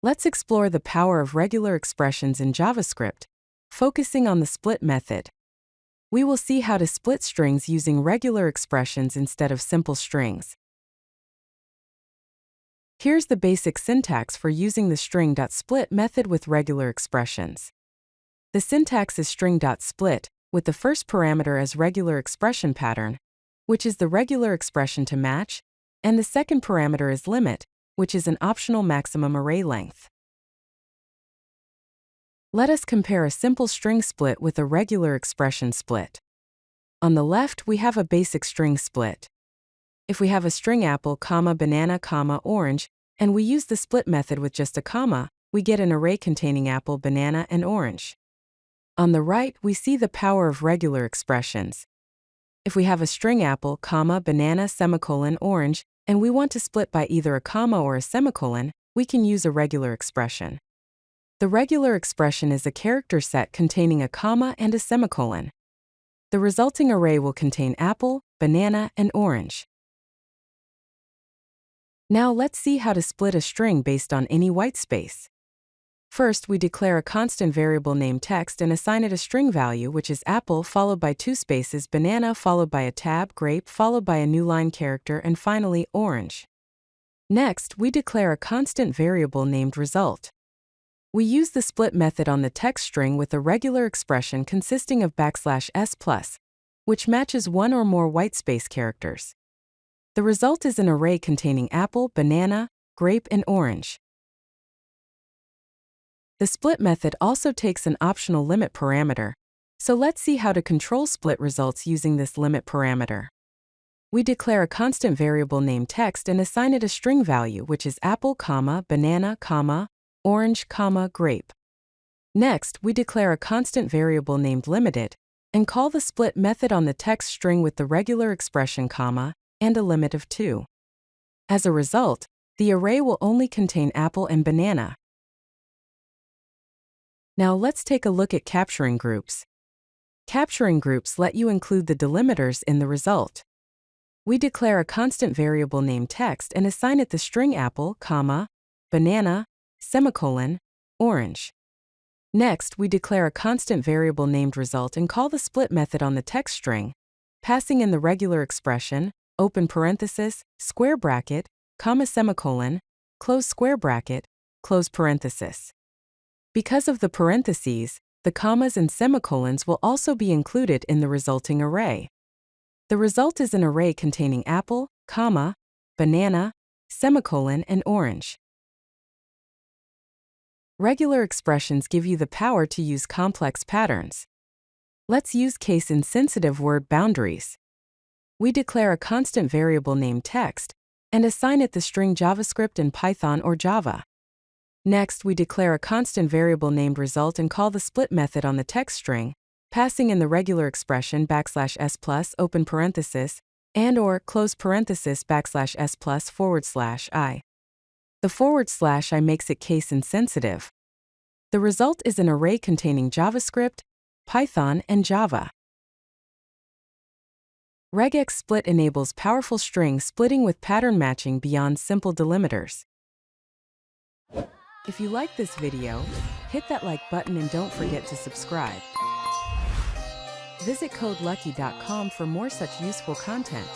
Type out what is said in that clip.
Let's explore the power of regular expressions in JavaScript, focusing on the split method. We will see how to split strings using regular expressions instead of simple strings. Here's the basic syntax for using the string.split method with regular expressions. The syntax is string.split, with the first parameter as regular expression pattern, which is the regular expression to match, and the second parameter is limit, which is an optional maximum array length. Let us compare a simple string split with a regular expression split. On the left, we have a basic string split. If we have a string apple, banana, orange, and we use the split method with just a comma, we get an array containing apple, banana, and orange. On the right, we see the power of regular expressions. If we have a string apple, banana, orange, and we want to split by either a comma or a semicolon, we can use a regular expression. The regular expression is a character set containing a comma and a semicolon. The resulting array will contain apple, banana, and orange. Now let's see how to split a string based on any whitespace. First, we declare a constant variable named text and assign it a string value, which is apple followed by two spaces, banana followed by a tab, grape followed by a new line character, and finally orange. Next, we declare a constant variable named result. We use the split method on the text string with a regular expression consisting of \s+, which matches one or more whitespace characters. The result is an array containing apple, banana, grape, and orange. The split method also takes an optional limit parameter, so let's see how to control split results using this limit parameter. We declare a constant variable named text and assign it a string value, which is apple, banana, orange, grape. Next, we declare a constant variable named limited and call the split method on the text string with the regular expression comma and a limit of 2. As a result, the array will only contain apple and banana. Now let's take a look at capturing groups. Capturing groups let you include the delimiters in the result. We declare a constant variable named text and assign it the string apple, banana, orange. Next, we declare a constant variable named result and call the split method on the text string, passing in the regular expression, open parenthesis, square bracket, close square bracket, close parenthesis. Because of the parentheses, the commas and semicolons will also be included in the resulting array. The result is an array containing apple, banana, and orange. Regular expressions give you the power to use complex patterns. Let's use case-insensitive word boundaries. We declare a constant variable named text and assign it the string JavaScript in Python or Java. Next, we declare a constant variable named result and call the split method on the text string, passing in the regular expression \s+, open parenthesis, and/or close parenthesis \s+/i. The /i makes it case-insensitive. The result is an array containing JavaScript, Python, and Java. Regex Split enables powerful string splitting with pattern matching beyond simple delimiters. If you like this video, hit that like button and don't forget to subscribe. Visit CodeLucky.com for more such useful content.